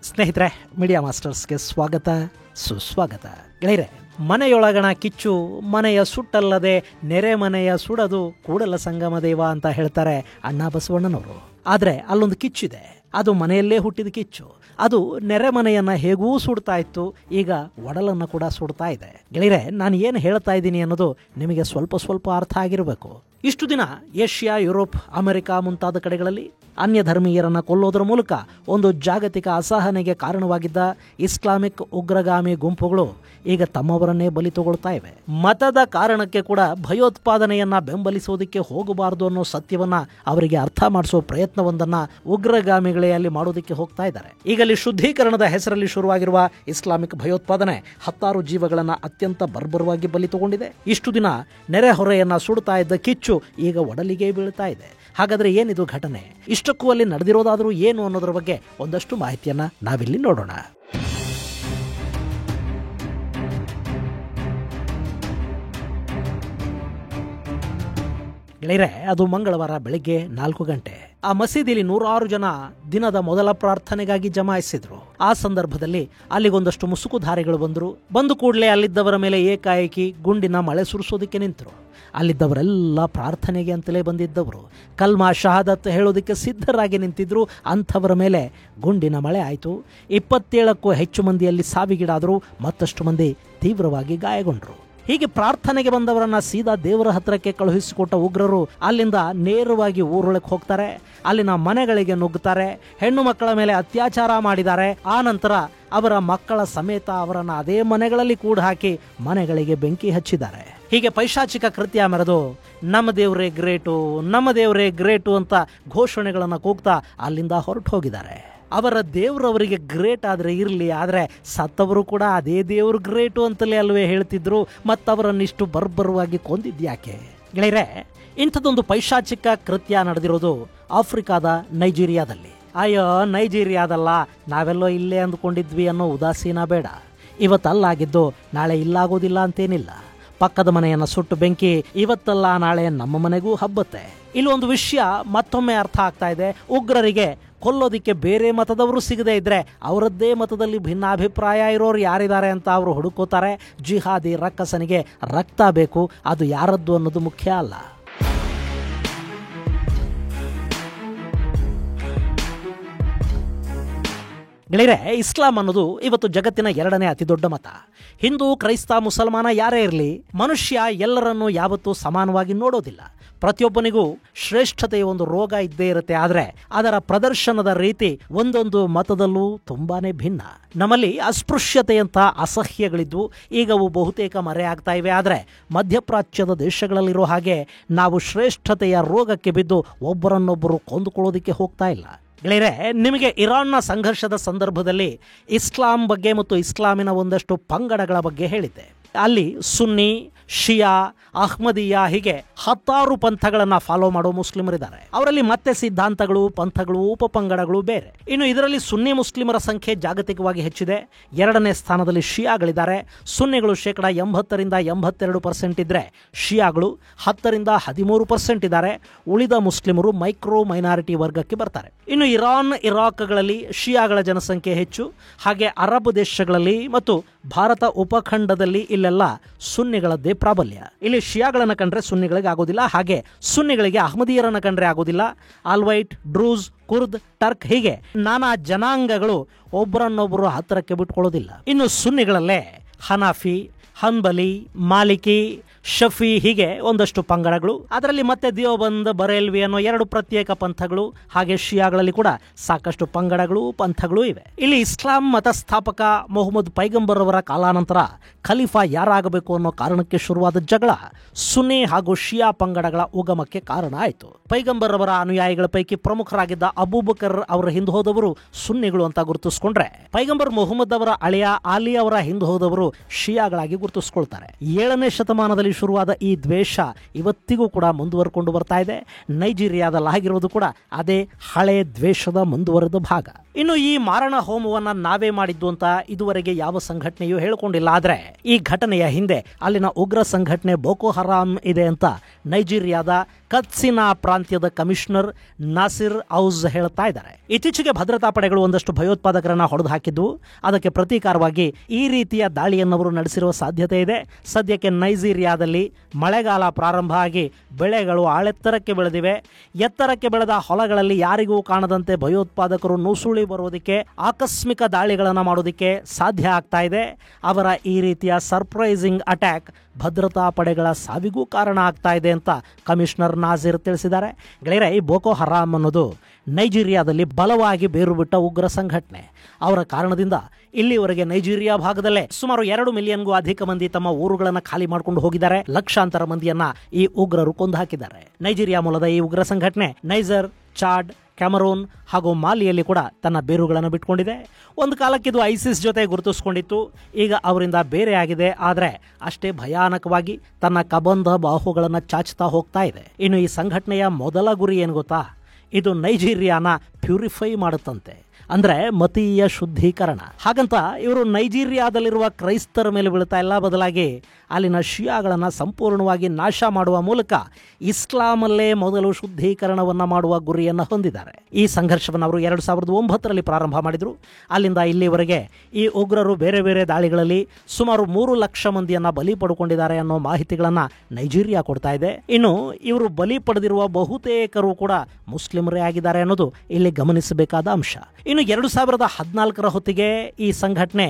ಸ್ನೇಹಿತರೆ, ಮೀಡಿಯಾ ಮಾಸ್ಟರ್ಸ್ಗೆ ಸ್ವಾಗತ ಸುಸ್ವಾಗತ. ಗೆಳೆಯರೆ, ಮನೆಯೊಳಗಣ ಕಿಚ್ಚು ಮನೆಯ ಸುಟ್ಟಲ್ಲದೆ ನೆರೆ ಮನೆಯ ಸುಡದು ಕೂಡಲ ಸಂಗಮ ದೇವ ಅಂತ ಹೇಳ್ತಾರೆ ಅಣ್ಣ ಬಸವಣ್ಣನವರು. ಆದರೆ ಅಲ್ಲೊಂದು ಕಿಚ್ಚಿದೆ, ಅದು ಮನೆಯಲ್ಲೇ ಹುಟ್ಟಿದ ಕಿಚ್ಚು. ಅದು ನೆರೆ ಮನೆಯನ್ನ ಹೇಗೂ ಸುಡ್ತಾ ಇತ್ತು, ಈಗ ಒಡಲನ್ನು ಕೂಡ ಸುಡ್ತಾ ಇದೆ. ಗೆಳೆಯರೆ, ನಾನು ಏನು ಹೇಳ್ತಾ ಇದ್ದೀನಿ ಅನ್ನೋದು ನಿಮಗೆ ಸ್ವಲ್ಪ ಅರ್ಥ ಆಗಿರಬೇಕು. ಇಷ್ಟು ದಿನ ಏಷ್ಯಾ, ಯುರೋಪ್, ಅಮೆರಿಕ ಮುಂತಾದ ಕಡೆಗಳಲ್ಲಿ ಅನ್ಯ ಧರ್ಮೀಯರನ್ನ ಕೊಲ್ಲೋದ್ರ ಮೂಲಕ ಒಂದು ಜಾಗತಿಕ ಅಸಹನೆಗೆ ಕಾರಣವಾಗಿದ್ದ ಇಸ್ಲಾಮಿಕ್ ಉಗ್ರಗಾಮಿ ಗುಂಪುಗಳು ಈಗ ತಮ್ಮವರನ್ನೇ ಬಲಿ ತಗೊಳ್ತಾ ಇವೆ. ಮತದ ಕಾರಣಕ್ಕೆ ಕೂಡ ಭಯೋತ್ಪಾದನೆಯನ್ನ ಬೆಂಬಲಿಸೋದಕ್ಕೆ ಹೋಗಬಾರದು ಅನ್ನೋ ಸತ್ಯವನ್ನ ಅವರಿಗೆ ಅರ್ಥ ಮಾಡಿಸೋ ಪ್ರಯತ್ನವೊಂದನ್ನ ಉಗ್ರಗಾಮಿಗಳೇ ಅಲ್ಲಿ ಮಾಡೋದಕ್ಕೆ ಹೋಗ್ತಾ ಇದ್ದಾರೆ. ಈಗಲ್ಲಿ ಶುದ್ಧೀಕರಣದ ಹೆಸರಲ್ಲಿ ಶುರುವಾಗಿರುವ ಇಸ್ಲಾಮಿಕ್ ಭಯೋತ್ಪಾದನೆ 10 ಜೀವಗಳನ್ನ ಅತ್ಯಂತ ಬರ್ಬರವಾಗಿ ಬಲಿ ತಗೊಂಡಿದೆ. ಇಷ್ಟು ದಿನ ನೆರೆಹೊರೆಯನ್ನ ಸುಡ್ತಾ ಇದ್ದ ಕಿಚ್ಚು ಈಗ ಒಡಲಿಗೆ ಬೀಳ್ತಾ ಇದೆ. ಹಾಗಾದ್ರೆ ಏನಿದು ಘಟನೆ? ಇಷ್ಟಕ್ಕೂ ಅಲ್ಲಿ ನಡೆದಿರೋದಾದ್ರೂ ಏನು ಅನ್ನೋದ್ರ ಬಗ್ಗೆ ಒಂದಷ್ಟು ಮಾಹಿತಿಯನ್ನ ನಾವಿಲ್ಲಿ ನೋಡೋಣ. ಗೆಳೆಯರೆ, ಅದು ಮಂಗಳವಾರ ಬೆಳಿಗ್ಗೆ 4 ಗಂಟೆ. ಆ ಮಸೀದಿಲಿ 100 ಜನ ದಿನದ ಮೊದಲ ಪ್ರಾರ್ಥನೆಗಾಗಿ ಜಮಾಯಿಸಿದ್ರು. ಆ ಸಂದರ್ಭದಲ್ಲಿ ಅಲ್ಲಿಗೊಂದಷ್ಟು ಮುಸುಕುಧಾರಿಗಳು ಬಂದು ಕೂಡಲೇ ಅಲ್ಲಿದ್ದವರ ಮೇಲೆ ಏಕಾಏಕಿ ಗುಂಡಿನ ಮಳೆ ಸುರಿಸೋದಕ್ಕೆ ನಿಂತರು. ಅಲ್ಲಿದ್ದವರೆಲ್ಲ ಪ್ರಾರ್ಥನೆಗೆ ಅಂತಲೇ ಬಂದಿದ್ದವರು, ಕಲ್ಮಾ ಶಹಾದತ್ ಹೇಳೋದಕ್ಕೆ ಸಿದ್ಧರಾಗಿ ನಿಂತಿದ್ರು. ಅಂಥವರ ಮೇಲೆ ಗುಂಡಿನ ಮಳೆ ಆಯಿತು. 27ಕ್ಕೂ ಹೆಚ್ಚು ಮಂದಿಯಲ್ಲಿ ಸಾವಿಗೀಡಾದರು, ಮತ್ತಷ್ಟು ಮಂದಿ ತೀವ್ರವಾಗಿ ಗಾಯಗೊಂಡರು. ಹೀಗೆ ಪ್ರಾರ್ಥನೆಗೆ ಬಂದವರನ್ನ ಸೀದಾ ದೇವರ ಹತ್ರಕ್ಕೆ ಕಳುಹಿಸಿಕೊಟ್ಟ ಉಗ್ರರು ಅಲ್ಲಿಂದ ನೇರವಾಗಿ ಊರೊಳಗೆ ಹೋಗ್ತಾರೆ. ಅಲ್ಲಿನ ಮನೆಗಳಿಗೆ ನುಗ್ಗುತ್ತಾರೆ, ಹೆಣ್ಣು ಮಕ್ಕಳ ಮೇಲೆ ಅತ್ಯಾಚಾರ ಮಾಡಿದ್ದಾರೆ. ಆ ನಂತರ ಅವರ ಮಕ್ಕಳ ಸಮೇತ ಅವರನ್ನ ಅದೇ ಮನೆಗಳಲ್ಲಿ ಕೂಡ ಹಾಕಿ ಮನೆಗಳಿಗೆ ಬೆಂಕಿ ಹಚ್ಚಿದ್ದಾರೆ. ಹೀಗೆ ಪೈಶಾಚಿಕ ಕೃತ್ಯ ಮೆರೆದು ನಮ್ಮ ದೇವರೇ ಗ್ರೇಟು, ನಮ್ಮ ದೇವರೇ ಗ್ರೇಟು ಅಂತ ಘೋಷಣೆಗಳನ್ನು ಕೂಗ್ತಾ ಅಲ್ಲಿಂದ ಹೊರಟು ಹೋಗಿದ್ದಾರೆ. ಅವರ ದೇವರವರಿಗೆ ಗ್ರೇಟ್ ಆದರೆ ಇರಲಿ, ಆದರೆ ಸತ್ತವರು ಕೂಡ ಅದೇ ದೇವರು ಗ್ರೇಟು ಅಂತಲೇ ಅಲ್ವೇ ಹೇಳ್ತಿದ್ರು. ಮತ್ತವರನ್ನಿಷ್ಟು ಬರ್ಬರವಾಗಿ ಕೊಂದಿದ್ಯಾಕೆ? ಗೆಳೆಯರೆ, ಇಂಥದ್ದೊಂದು ಪೈಶಾಚಿಕ ಕೃತ್ಯ ನಡೆದಿರೋದು ಆಫ್ರಿಕಾದ ನೈಜೀರಿಯಾದಲ್ಲಿ. ಅಯ್ಯೋ, ನೈಜೀರಿಯಾದಲ್ಲ, ನಾವೆಲ್ಲೋ ಇಲ್ಲೇ ಅಂದ್ಕೊಂಡಿದ್ವಿ ಅನ್ನೋ ಉದಾಸೀನ ಬೇಡ. ಇವತ್ತಲ್ಲಾಗಿದ್ದು ನಾಳೆ ಇಲ್ಲಾಗೋದಿಲ್ಲ ಅಂತೇನಿಲ್ಲ. ಪಕ್ಕದ ಮನೆಯನ್ನು ಸುಟ್ಟು ಬೆಂಕಿ ಇವತ್ತಲ್ಲ ನಾಳೆ ನಮ್ಮ ಮನೆಗೂ ಹಬ್ಬತ್ತೆ. ಇಲ್ಲೊಂದು ವಿಷಯ ಮತ್ತೊಮ್ಮೆ ಅರ್ಥ ಆಗ್ತಾ ಇದೆ. ಉಗ್ರರಿಗೆ ಕೊಲ್ಲೋದಿಕ್ಕೆ ಬೇರೆ ಮತದವರು ಸಿಗದೇ ಇದ್ರೆ ಅವರದ್ದೇ ಮತದಲ್ಲಿ ಭಿನ್ನಾಭಿಪ್ರಾಯ ಇರೋರು ಯಾರಿದ್ದಾರೆ ಅಂತ ಅವರು ಹುಡುಕೋತಾರೆ. ಜಿಹಾದಿ ರಕ್ಕಸನಿಗೆ ರಕ್ತ ಬೇಕು, ಅದು ಯಾರದ್ದು ಅನ್ನೋದು ಮುಖ್ಯ ಅಲ್ಲ. ಗೆಳೆಯರೆ, ಇಸ್ಲಾಂ ಅನ್ನೋದು ಇವತ್ತು ಜಗತ್ತಿನ 2ನೇ ಅತಿ ದೊಡ್ಡ ಮತ. ಹಿಂದೂ, ಕ್ರೈಸ್ತ, ಮುಸಲ್ಮಾನ ಯಾರೇ ಇರಲಿ, ಮನುಷ್ಯ ಎಲ್ಲರನ್ನೂ ಯಾವತ್ತೂ ಸಮಾನವಾಗಿ ನೋಡೋದಿಲ್ಲ. ಪ್ರತಿಯೊಬ್ಬನಿಗೂ ಶ್ರೇಷ್ಠತೆಯ ಒಂದು ರೋಗ ಇದ್ದೇ ಇರುತ್ತೆ. ಆದರೆ ಅದರ ಪ್ರದರ್ಶನದ ರೀತಿ ಒಂದೊಂದು ಮತದಲ್ಲೂ ತುಂಬಾನೇ ಭಿನ್ನ. ನಮ್ಮಲ್ಲಿ ಅಸ್ಪೃಶ್ಯತೆಯಂಥ ಅಸಹ್ಯಗಳಿದ್ವು, ಈಗ ಅವು ಬಹುತೇಕ ಮರೆಯಾಗ್ತಾ ಇವೆ. ಆದರೆ ಮಧ್ಯಪ್ರಾಚ್ಯದ ದೇಶಗಳಲ್ಲಿರೋ ಹಾಗೆ ನಾವು ಶ್ರೇಷ್ಠತೆಯ ರೋಗಕ್ಕೆ ಬಿದ್ದು ಒಬ್ಬರನ್ನೊಬ್ಬರು ಕೊಂದುಕೊಳ್ಳೋದಕ್ಕೆ ಹೋಗ್ತಾ ಇಲ್ಲ. ಗೆಳೆಯರೆ, ನಿಮಗೆ ಇರಾನ್ನ ಸಂಘರ್ಷದ ಸಂದರ್ಭದಲ್ಲಿ ಇಸ್ಲಾಂ ಬಗ್ಗೆ ಮತ್ತು ಇಸ್ಲಾಮಿನ ಒಂದಷ್ಟು ಪಂಗಡಗಳ ಬಗ್ಗೆ ಹೇಳಿದ್ದೆ. ಅಲ್ಲಿ ಸುನ್ನಿ, ಶಿಯಾ, ಅಹ್ಮದಿಯಾ ಹೀಗೆ 10 ಪಂಥಗಳನ್ನು ಫಾಲೋ ಮಾಡೋ ಮುಸ್ಲಿಮರಿದ್ದಾರೆ. ಅವರಲ್ಲಿ ಮತ್ತೆ ಸಿದ್ಧಾಂತಗಳು, ಪಂಥಗಳು, ಉಪಪಂಗಡಗಳು ಬೇರೆ. ಇನ್ನು ಇದರಲ್ಲಿ ಸುನ್ನಿ ಮುಸ್ಲಿಮರ ಸಂಖ್ಯೆ ಜಾಗತಿಕವಾಗಿ ಹೆಚ್ಚಿದೆ. 2ನೇ ಸ್ಥಾನದಲ್ಲಿ ಶಿಯಾಗಳಿದ್ದಾರೆ. ಸುನ್ನಿಗಳು 80% 82% ಇದ್ರೆ ಶಿಯಾಗಳು 10% 13% ಇದ್ದಾರೆ. ಉಳಿದ ಮುಸ್ಲಿಮರು ಮೈಕ್ರೋ ಮೈನಾರಿಟಿ ವರ್ಗಕ್ಕೆ ಬರ್ತಾರೆ. ಇನ್ನು ಇರಾನ್, ಇರಾಕ್ಗಳಲ್ಲಿ ಶಿಯಾಗಳ ಜನಸಂಖ್ಯೆ ಹೆಚ್ಚು. ಹಾಗೆ ಅರಬ್ ದೇಶಗಳಲ್ಲಿ ಮತ್ತು ಭಾರತ ಉಪಖಂಡದಲ್ಲಿ ಇಲ್ಲೆಲ್ಲ ಸುನ್ನಿಗಳದ್ದೇ ಪ್ರಾಬಲ್ಯ. ಇಲ್ಲಿ ಶಿಯಾಗಳನ್ನು ಕಂಡ್ರೆ ಸುನ್ನಿಗಳಿಗೆ ಆಗೋದಿಲ್ಲ, ಹಾಗೆ ಸುನ್ನಿಗಳಿಗೆ ಅಹ್ಮದಿಯರನ್ನು ಕಂಡ್ರೆ ಆಗೋದಿಲ್ಲ. ಆಲ್ವೈಟ್, ಡ್ರೂಸ್, ಕುರ್ದ್, ಟರ್ಕ್ ಹೀಗೆ ನಾನಾ ಜನಾಂಗಗಳು ಒಬ್ಬರನ್ನೊಬ್ಬರು ಹತ್ತಿರಕ್ಕೆ ಬಿಟ್ಕೊಳ್ಳೋದಿಲ್ಲ. ಇನ್ನು ಸುನ್ನಿಗಳಲ್ಲೇ ಹನಾಫಿ, ಹನ್ಬಲಿ, ಮಾಲಿಕಿ, ಶಫಿ ಹೀಗೆ ಒಂದಷ್ಟು ಪಂಗಡಗಳು. ಅದರಲ್ಲಿ ಮತ್ತೆ ದಿಯೋಬಂದ್, ಬರೇಲ್ವಿ ಅನ್ನೋ 2 ಪ್ರತ್ಯೇಕ ಪಂಥಗಳು. ಹಾಗೆ ಶಿಯಾಗಳಲ್ಲಿ ಕೂಡ ಸಾಕಷ್ಟು ಪಂಗಡಗಳು, ಪಂಥಗಳು ಇವೆ. ಇಲ್ಲಿ ಇಸ್ಲಾಂ ಮತಸ್ಥಾಪಕ ಮೊಹಮ್ಮದ್ ಪೈಗಂಬರ್ ಅವರ ಕಾಲಾನಂತರ ಖಲೀಫಾ ಯಾರಾಗಬೇಕು ಅನ್ನೋ ಕಾರಣಕ್ಕೆ ಶುರುವಾದ ಜಗಳ ಸುನ್ನಿ ಹಾಗೂ ಶಿಯಾ ಪಂಗಡಗಳ ಉಗಮಕ್ಕೆ ಕಾರಣ ಆಯಿತು. ಪೈಗಂಬರ್ ಅವರ ಅನುಯಾಯಿಗಳ ಪೈಕಿ ಪ್ರಮುಖರಾಗಿದ್ದ ಅಬೂಬಕರ್ ಅವರ ಹಿಂದೆ ಹೋದವರು ಸುನ್ನಿಗಳು ಅಂತ ಗುರುತಿಸಿಕೊಂಡ್ರೆ, ಪೈಗಂಬರ್ ಮೊಹಮ್ಮದ್ ಅವರ ಅಳಿಯ ಆಲಿ ಅವರ ಹಿಂದೆ ಹೋದವರು ಶಿಯಾಗಳಾಗಿ ಗುರುತಿಸ್ಕೊಳ್ತಾರೆ. 7ನೇ ಶತಮಾನದಲ್ಲಿ ಶುರುವಾದ ಈ ದ್ವೇಷ ಇವತ್ತಿಗೂ ಕೂಡ ಮುಂದುವರ್ಕೊಂಡು ಬರ್ತಾ ಇದೆ. ನೈಜೀರಿಯಾದಲ್ಲಾಗಿರೋದು ಕೂಡ ಅದೇ ಹಳೆ ದ್ವೇಷದ ಮುಂದುವರೆದ ಭಾಗ. ಇನ್ನು ಈ ಮಾರಣ ಹೋಮವನ್ನ ನಾವೇ ಮಾಡಿದ್ದು ಅಂತ ಇದುವರೆಗೆ ಯಾವ ಸಂಘಟನೆಯೂ ಹೇಳಿಕೊಂಡಿಲ್ಲ. ಆದ್ರೆ ಈ ಘಟನೆಯ ಹಿಂದೆ ಅಲ್ಲಿನ ಉಗ್ರ ಸಂಘಟನೆ ಬೋಕೋ ಹರಾಮ್ ಇದೆ ಅಂತ ನೈಜೀರಿಯಾದ ಕತ್ಸಿನಾ ಪ್ರಾಂತ್ಯದ ಕಮಿಷನರ್ ನಾಸಿರ್ ಔಜ್ ಹೇಳ್ತಾ ಇದ್ದಾರೆ. ಇತ್ತೀಚೆಗೆ ಭದ್ರತಾ ಪಡೆಗಳು ಒಂದಷ್ಟು ಭಯೋತ್ಪಾದಕರನ್ನ ಹೊಡೆದು ಹಾಕಿದ್ದು, ಅದಕ್ಕೆ ಪ್ರತೀಕಾರವಾಗಿ ಈ ರೀತಿಯ ದಾಳಿಯನ್ನವರು ನಡೆಸಿರುವ ಸಾಧ್ಯತೆ ಇದೆ. ಸದ್ಯಕ್ಕೆ ನೈಜೀರಿಯಾದಲ್ಲಿ ಮಳೆಗಾಲ ಪ್ರಾರಂಭ ಆಗಿ ಬೆಳೆಗಳು ಆಳೆತ್ತರಕ್ಕೆ ಬೆಳೆದಿವೆ. ಎತ್ತರಕ್ಕೆ ಬೆಳೆದ ಹೊಲಗಳಲ್ಲಿ ಯಾರಿಗೂ ಕಾಣದಂತೆ ಭಯೋತ್ಪಾದಕರು ನುಸುಳಿ ಬರುವುದಕ್ಕೆ, ಆಕಸ್ಮಿಕ ದಾಳಿಗಳನ್ನು ಮಾಡೋದಕ್ಕೆ ಸಾಧ್ಯ ಆಗ್ತಾ ಇದೆ. ಅವರ ಈ ರೀತಿಯ ಸರ್ಪ್ರೈಸಿಂಗ್ ಅಟ್ಯಾಕ್ ಭದ್ರತಾ ಪಡೆಗಳ ಸಾವಿಗೂ ಕಾರಣ ಆಗ್ತಾ ಇದೆ ಅಂತ ಕಮಿಷನರ್ ನಾಜಿರ್ ತಿಳಿಸಿದ್ದಾರೆ. ಗೆಳೆಯರೆ, ಈ ಬೋಕೋ ಹರಾಮ್ ಅನ್ನೋದು ನೈಜೀರಿಯಾದಲ್ಲಿ ಬಲವಾಗಿ ಬೇರು ಬಿಟ್ಟ ಉಗ್ರ ಸಂಘಟನೆ. ಅವರ ಕಾರಣದಿಂದ ಇಲ್ಲಿವರೆಗೆ ನೈಜೀರಿಯಾ ಭಾಗದಲ್ಲೇ ಸುಮಾರು 2 ಮಿಲಿಯನ್ಗೂ ಅಧಿಕ ಮಂದಿ ತಮ್ಮ ಊರುಗಳನ್ನು ಖಾಲಿ ಮಾಡಿಕೊಂಡು ಹೋಗಿದ್ದಾರೆ. ಲಕ್ಷಾಂತರ ಮಂದಿಯನ್ನ ಈ ಉಗ್ರರು ಕೊಂದು ಹಾಕಿದ್ದಾರೆ. ನೈಜೀರಿಯಾ ಮೂಲದ ಈ ಉಗ್ರ ಸಂಘಟನೆ ನೈಜರ್, ಚಾಡ್, ಕ್ಯಾಮರೂನ್ ಹಾಗೂ ಮಾಲಿಯಲ್ಲಿ ಕೂಡ ತನ್ನ ಬೇರುಗಳನ್ನು ಬಿಟ್ಕೊಂಡಿದೆ. ಒಂದು ಕಾಲಕ್ಕೆ ಇದು ಐಸಿಸ್ ಜೊತೆ ಗುರುತಿಸಿಕೊಂಡಿತ್ತು. ಈಗ ಅವರಿಂದ ಬೇರೆ ಆಗಿದೆ. ಆದರೆ ಅಷ್ಟೇ ಭಯಾನಕವಾಗಿ ತನ್ನ ಕಬಂಧ ಬಾಹುಗಳನ್ನು ಚಾಚ್ತಾ ಹೋಗ್ತಾ ಇದೆ. ಇನ್ನು ಈ ಸಂಘಟನೆಯ ಮೊದಲ ಗುರಿ ಏನು ಗೊತ್ತಾ? ಇದು ನೈಜೀರಿಯಾನ ಪ್ಯೂರಿಫೈ ಮಾಡುತ್ತಂತೆ, ಅಂದ್ರೆ ಮತೀಯ ಶುದ್ಧೀಕರಣ. ಹಾಗಂತ ಇವರು ನೈಜೀರಿಯಾದಲ್ಲಿರುವ ಕ್ರೈಸ್ತರ ಮೇಲೆ ಬೀಳ್ತಾ ಇಲ್ಲ, ಬದಲಾಗಿ ಅಲ್ಲಿನ ಶಿಯಾಗಳನ್ನು ಸಂಪೂರ್ಣವಾಗಿ ನಾಶ ಮಾಡುವ ಮೂಲಕ ಇಸ್ಲಾಮಲ್ಲೇ ಮೊದಲು ಶುದ್ಧೀಕರಣವನ್ನು ಮಾಡುವ ಗುರಿಯನ್ನು ಹೊಂದಿದ್ದಾರೆ. ಈ ಸಂಘರ್ಷವನ್ನು ಅವರು 2009ರಲ್ಲಿ ಪ್ರಾರಂಭ ಮಾಡಿದರು. ಅಲ್ಲಿಂದ ಇಲ್ಲಿವರೆಗೆ ಈ ಉಗ್ರರು ಬೇರೆ ಬೇರೆ ದಾಳಿಗಳಲ್ಲಿ ಸುಮಾರು 3 ಲಕ್ಷ ಮಂದಿಯನ್ನ ಬಲಿ ಪಡ್ಕೊಂಡಿದ್ದಾರೆ ಅನ್ನೋ ಮಾಹಿತಿಗಳನ್ನು ನೈಜೀರಿಯಾ ಕೊಡ್ತಾ ಇದೆ. ಇನ್ನು ಇವರು ಬಲಿ ಪಡೆದಿರುವ ಬಹುತೇಕರು ಕೂಡ ಮುಸ್ಲಿಮರೇ ಆಗಿದ್ದಾರೆ ಅನ್ನೋದು ಇಲ್ಲಿ ಗಮನಿಸಬೇಕಾದ ಅಂಶ. ಇನ್ನು 2014ರ ಹೊತ್ತಿಗೆ ಈ ಸಂಘಟನೆ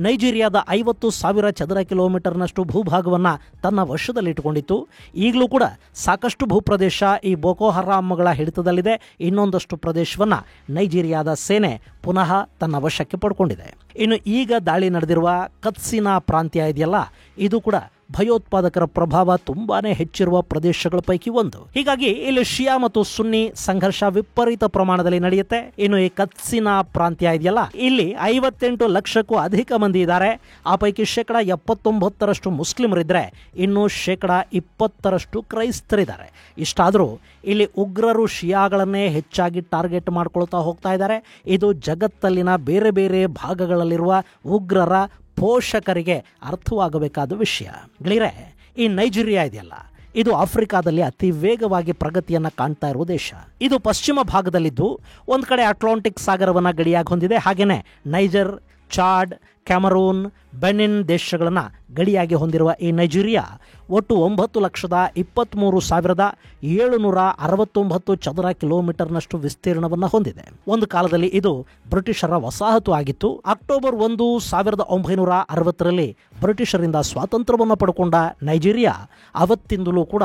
ನೈಜೀರಿಯಾದ 50,000 ಚದರ ಕಿಲೋಮೀಟರ್ನಷ್ಟು ಭೂಭಾಗವನ್ನು ತನ್ನ ವಶದಲ್ಲಿಟ್ಟುಕೊಂಡಿತ್ತು. ಈಗಲೂ ಕೂಡ ಸಾಕಷ್ಟು ಭೂಪ್ರದೇಶ ಈ ಬೋಕೋ ಹರಾಮ್ಗಳ ಹಿಡಿತದಲ್ಲಿದೆ. ಇನ್ನೊಂದಷ್ಟು ಪ್ರದೇಶವನ್ನು ನೈಜೀರಿಯಾದ ಸೇನೆ ಪುನಃ ತನ್ನ ವಶಕ್ಕೆ ಪಡ್ಕೊಂಡಿದೆ. ಇನ್ನು ಈಗ ದಾಳಿ ನಡೆದಿರುವ ಕತ್ಸಿನಾ ಪ್ರಾಂತ್ಯ ಇದೆಯಲ್ಲ, ಇದು ಕೂಡ ಭಯೋತ್ಪಾದಕರ ಪ್ರಭಾವ ತುಂಬಾನೇ ಹೆಚ್ಚಿರುವ ಪ್ರದೇಶಗಳ ಪೈಕಿ ಒಂದು. ಹೀಗಾಗಿ ಇಲ್ಲಿ ಶಿಯಾ ಮತ್ತು ಸುನ್ನಿ ಸಂಘರ್ಷ ವಿಪರೀತ ಪ್ರಮಾಣದಲ್ಲಿ ನಡೆಯುತ್ತೆ. ಇನ್ನು ಈ ಕತ್ಸಿನಾ ಪ್ರಾಂತ್ಯ ಇದೆಯಲ್ಲ, ಇಲ್ಲಿ 58 ಲಕ್ಷಕ್ಕೂ ಅಧಿಕ ಮಂದಿ ಇದ್ದಾರೆ. ಆ ಪೈಕಿ 79% ಮುಸ್ಲಿಮರಿದ್ರೆ ಇನ್ನು 20% ಕ್ರೈಸ್ತರಿದ್ದಾರೆ. ಇಷ್ಟಾದರೂ ಇಲ್ಲಿ ಉಗ್ರರು ಶಿಯಾಗಳನ್ನೇ ಹೆಚ್ಚಾಗಿ ಟಾರ್ಗೆಟ್ ಮಾಡ್ಕೊಳ್ತಾ ಹೋಗ್ತಾ ಇದ್ದಾರೆ. ಇದು ಜಗತ್ತಲ್ಲಿನ ಬೇರೆ ಬೇರೆ ಭಾಗಗಳಲ್ಲಿರುವ ಉಗ್ರರ ಪೋಷಕರಿಗೆ ಅರ್ಥವಾಗಬೇಕಾದ ವಿಷಯ. ಗೆಳೆಯರೆ, ಈ ನೈಜೀರಿಯಾ ಇದೆಯಲ್ಲ, ಇದು ಆಫ್ರಿಕಾದಲ್ಲಿ ಅತಿ ವೇಗವಾಗಿ ಪ್ರಗತಿಯನ್ನು ಕಾಣ್ತಾ ಇರುವ ದೇಶ. ಇದು ಪಶ್ಚಿಮ ಭಾಗದಲ್ಲಿದ್ದು ಒಂದು ಕಡೆ ಅಟ್ಲಾಂಟಿಕ್ ಸಾಗರವನ್ನು ಗಡಿಯಾಗಿ ಹೊಂದಿದೆ. ಹಾಗೇನೆ ನೈಜರ್, ಚಾಡ್, ಕ್ಯಾಮರೂನ್, ಬೆನಿನ್ ದೇಶಗಳನ್ನು ಗಡಿಯಾಗಿ ಹೊಂದಿರುವ ಈ ನೈಜೀರಿಯಾ ಒಟ್ಟು 9,23,769 ಚದರ ಕಿಲೋಮೀಟರ್ನಷ್ಟು ವಿಸ್ತೀರ್ಣವನ್ನು ಹೊಂದಿದೆ. ಒಂದು ಕಾಲದಲ್ಲಿ ಇದು ಬ್ರಿಟಿಷರ ವಸಾಹತು ಆಗಿತ್ತು. ಅಕ್ಟೋಬರ್ 1, 1960ರಲ್ಲಿ ಬ್ರಿಟಿಷರಿಂದ ಸ್ವಾತಂತ್ರ್ಯವನ್ನು ಪಡ್ಕೊಂಡ ನೈಜೀರಿಯಾ ಅವತ್ತಿಂದಲೂ ಕೂಡ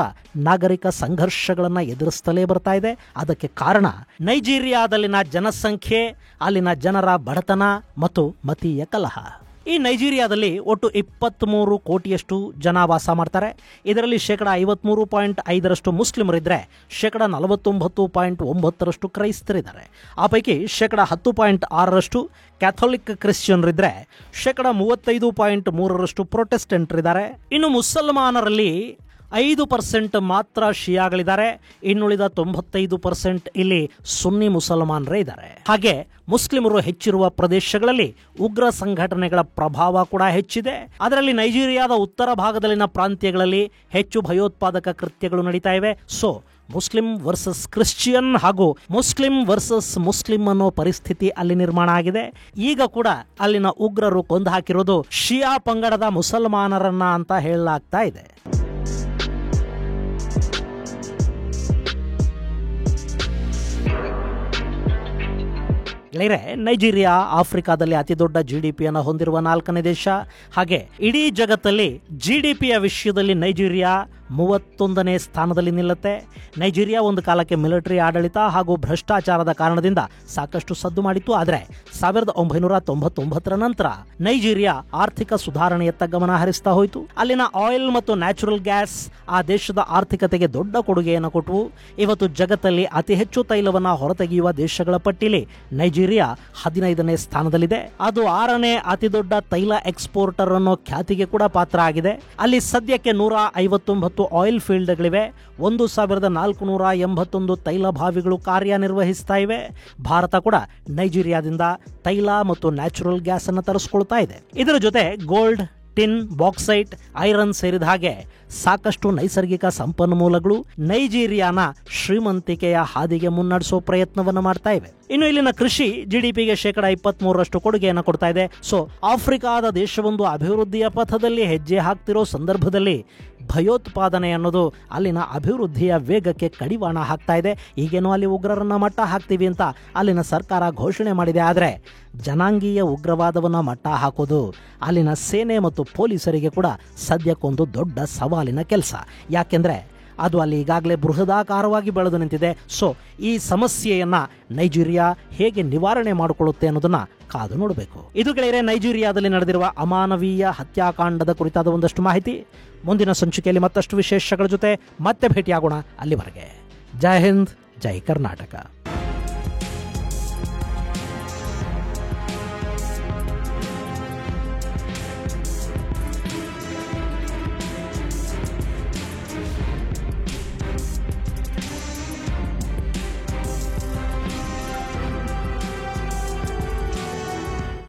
ನಾಗರಿಕ ಸಂಘರ್ಷಗಳನ್ನು ಎದುರಿಸುತ್ತಲೇ ಬರ್ತಾ ಇದೆ. ಅದಕ್ಕೆ ಕಾರಣ ನೈಜೀರಿಯಾದಲ್ಲಿನ ಜನಸಂಖ್ಯೆ, ಅಲ್ಲಿನ ಜನರ ಬಡತನ ಮತ್ತು ಮತೀಯ ಕಲಹ. ಈ ನೈಜೀರಿಯಾದಲ್ಲಿ ಒಟ್ಟು 23 ಕೋಟಿಯಷ್ಟು ಜನ ವಾಸ ಮಾಡ್ತಾರೆ. ಇದರಲ್ಲಿ 53.5% ಮುಸ್ಲಿಮರಿದ್ದರೆ 49.9% ಕ್ರೈಸ್ತರಿದ್ದಾರೆ. ಆ ಪೈಕಿ 10.6% ಕ್ಯಾಥೋಲಿಕ್ ಕ್ರಿಶ್ಚಿಯನ್ರಿದ್ದರೆ 35.3% ಪ್ರೊಟೆಸ್ಟೆಂಟ್ರಿದ್ದಾರೆ. ಇನ್ನು ಮುಸಲ್ಮಾನರಲ್ಲಿ 5% ಮಾತ್ರ ಶಿಯಾಗಳಿದ್ದಾರೆ. ಇನ್ನುಳಿದ 95% ಇಲ್ಲಿ ಸುನ್ನಿ ಮುಸಲ್ಮಾನರೇ ಇದ್ದಾರೆ. ಹಾಗೆ ಮುಸ್ಲಿಮರು ಹೆಚ್ಚಿರುವ ಪ್ರದೇಶಗಳಲ್ಲಿ ಉಗ್ರ ಸಂಘಟನೆಗಳ ಪ್ರಭಾವ ಕೂಡ ಹೆಚ್ಚಿದೆ. ಅದರಲ್ಲಿ ನೈಜೀರಿಯಾದ ಉತ್ತರ ಭಾಗದಲ್ಲಿನ ಪ್ರಾಂತ್ಯಗಳಲ್ಲಿ ಹೆಚ್ಚು ಭಯೋತ್ಪಾದಕ ಕೃತ್ಯಗಳು ನಡೀತಾ ಇವೆ. ಸೊ ಮುಸ್ಲಿಂ ವರ್ಸಸ್ ಕ್ರಿಶ್ಚಿಯನ್ ಹಾಗೂ ಮುಸ್ಲಿಂ ವರ್ಸಸ್ ಮುಸ್ಲಿಂ ಅನ್ನೋ ಪರಿಸ್ಥಿತಿ ಅಲ್ಲಿ ನಿರ್ಮಾಣ ಆಗಿದೆ. ಈಗ ಕೂಡ ಅಲ್ಲಿನ ಉಗ್ರರು ಕೊಂದು ಹಾಕಿರೋದು ಶಿಯಾ ಪಂಗಡದ ಮುಸಲ್ಮಾನರನ್ನ ಅಂತ ಹೇಳಲಾಗ್ತಾ ಇದೆ. ನೈಜೀರಿಯಾ ಆಫ್ರಿಕಾದಲ್ಲಿ ಅತಿ ದೊಡ್ಡ GDPಯನ್ನು ಹೊಂದಿರುವ 4ನೇ ದೇಶ. ಹಾಗೆ ಇಡೀ ಜಗತ್ತಲ್ಲಿ GDPಯ ವಿಷಯದಲ್ಲಿ ನೈಜೀರಿಯಾ 31ನೇ ಸ್ಥಾನದಲ್ಲಿ ನಿಲ್ಲುತ್ತೆ. ನೈಜೀರಿಯಾ ಒಂದು ಕಾಲಕ್ಕೆ ಮಿಲಿಟರಿ ಆಡಳಿತ ಹಾಗೂ ಭ್ರಷ್ಟಾಚಾರದ ಕಾರಣದಿಂದ ಸಾಕಷ್ಟು ಸದ್ದು ಮಾಡಿತ್ತು. ಆದರೆ 1999ರ ನಂತರ ನೈಜೀರಿಯಾ ಆರ್ಥಿಕ ಸುಧಾರಣೆಯತ್ತ ಗಮನ ಹರಿಸ್ತಾ ಹೋಯಿತು. ಅಲ್ಲಿನ ಆಯಿಲ್ ಮತ್ತು ನ್ಯಾಚುರಲ್ ಗ್ಯಾಸ್ ಆ ದೇಶದ ಆರ್ಥಿಕತೆಗೆ ದೊಡ್ಡ ಕೊಡುಗೆಯನ್ನು ಕೊಟ್ಟವು. ಇವತ್ತು ಜಗತ್ತಲ್ಲಿ ಅತಿ ಹೆಚ್ಚು ತೈಲವನ್ನು ಹೊರತೆಗೆಯುವ ದೇಶಗಳ ಪಟ್ಟಿಲಿ ನೈಜೀರಿಯಾ 15ನೇ ಸ್ಥಾನದಲ್ಲಿದೆ. ಅದು 6ನೇ ಅತಿ ದೊಡ್ಡ ತೈಲ ಎಕ್ಸ್ಪೋರ್ಟರ್ ಅನ್ನೋ ಖ್ಯಾತಿಗೆ ಕೂಡ ಪಾತ್ರ ಆಗಿದೆ. ಅಲ್ಲಿ ಸದ್ಯಕ್ಕೆ 159 ಆಯಿಲ್ ಫೀಲ್ಡ್ಗಳಿವೆ. 1481 ತೈಲ ಬಾವಿಗಳು ಕಾರ್ಯನಿರ್ವಹಿಸ್ತಾ ಇವೆ. ಭಾರತ ಕೂಡ ನೈಜೀರಿಯಾದಿಂದ ತೈಲ ಮತ್ತು ನ್ಯಾಚುರಲ್ ಗ್ಯಾಸ್ ಅನ್ನು ತರಿಸ್ಕೊಳ್ತಾ ಇದೆ. ಇದರ ಜೊತೆ ಗೋಲ್ಡ್, ಟಿನ್, ಬಾಕ್ಸೈಟ್, ಐರನ್ ಸೇರಿದ ಹಾಗೆ ಸಾಕಷ್ಟು ನೈಸರ್ಗಿಕ ಸಂಪನ್ಮೂಲಗಳು ನೈಜೀರಿಯಾನ ಶ್ರೀಮಂತಿಕೆಯ ಹಾದಿಗೆ ಮುನ್ನಡೆಸೋ ಪ್ರಯತ್ನವನ್ನು ಮಾಡ್ತಾ ಇವೆ. ಇನ್ನು ಇಲ್ಲಿನ ಕೃಷಿ ಜಿಡಿಪಿಗೆ 23% ಕೊಡುಗೆಯನ್ನು ಕೊಡ್ತಾ ಇದೆ. ಸೊ ಆಫ್ರಿಕಾದ ದೇಶವೊಂದು ಅಭಿವೃದ್ಧಿಯ ಪಥದಲ್ಲಿ ಹೆಜ್ಜೆ ಹಾಕ್ತಿರೋ ಸಂದರ್ಭದಲ್ಲಿ ಭಯೋತ್ಪಾದನೆ ಅನ್ನೋದು ಅಲ್ಲಿನ ಅಭಿವೃದ್ಧಿಯ ವೇಗಕ್ಕೆ ಕಡಿವಾಣ ಹಾಕ್ತಾ ಇದೆ. ಈಗೇನೋ ಅಲ್ಲಿ ಉಗ್ರರನ್ನ ಮಟ್ಟ ಹಾಕ್ತೀವಿ ಅಂತ ಅಲ್ಲಿನ ಸರ್ಕಾರ ಘೋಷಣೆ ಮಾಡಿದೆ. ಆದರೆ ಜನಾಂಗೀಯ ಉಗ್ರವಾದವನ್ನು ಮಟ್ಟ ಹಾಕೋದು ಅಲ್ಲಿನ ಸೇನೆ ಮತ್ತು ಪೊಲೀಸರಿಗೆ ಕೂಡ ಸದ್ಯಕ್ಕೊಂದು ದೊಡ್ಡ ಸವಾಲಿನ ಕೆಲಸ. ಯಾಕೆಂದ್ರೆ ಅದು ಅಲ್ಲಿ ಈಗಾಗಲೇ ಬೃಹದಾಕಾರವಾಗಿ ಬೆಳೆದು ನಿಂತಿದೆ. ಸೊ ಈ ಸಮಸ್ಯೆಯನ್ನ ನೈಜೀರಿಯಾ ಹೇಗೆ ನಿವಾರಣೆ ಮಾಡಿಕೊಳ್ಳುತ್ತೆ ಅನ್ನೋದನ್ನ ಕಾದು ನೋಡಬೇಕು. ಇದು ಗೆಳೆಯರೆ ನೈಜೀರಿಯಾದಲ್ಲಿ ನಡೆದಿರುವ ಅಮಾನವೀಯ ಹತ್ಯಾಕಾಂಡದ ಕುರಿತಾದ ಒಂದಷ್ಟು ಮಾಹಿತಿ. ಮುಂದಿನ ಸಂಚಿಕೆಯಲ್ಲಿ ಮತ್ತಷ್ಟು ವಿಶೇಷಗಳ ಜೊತೆ ಮತ್ತೆ ಭೇಟಿಯಾಗೋಣ. ಅಲ್ಲಿವರೆಗೆ ಜೈ ಹಿಂದ್, ಜೈ ಕರ್ನಾಟಕ.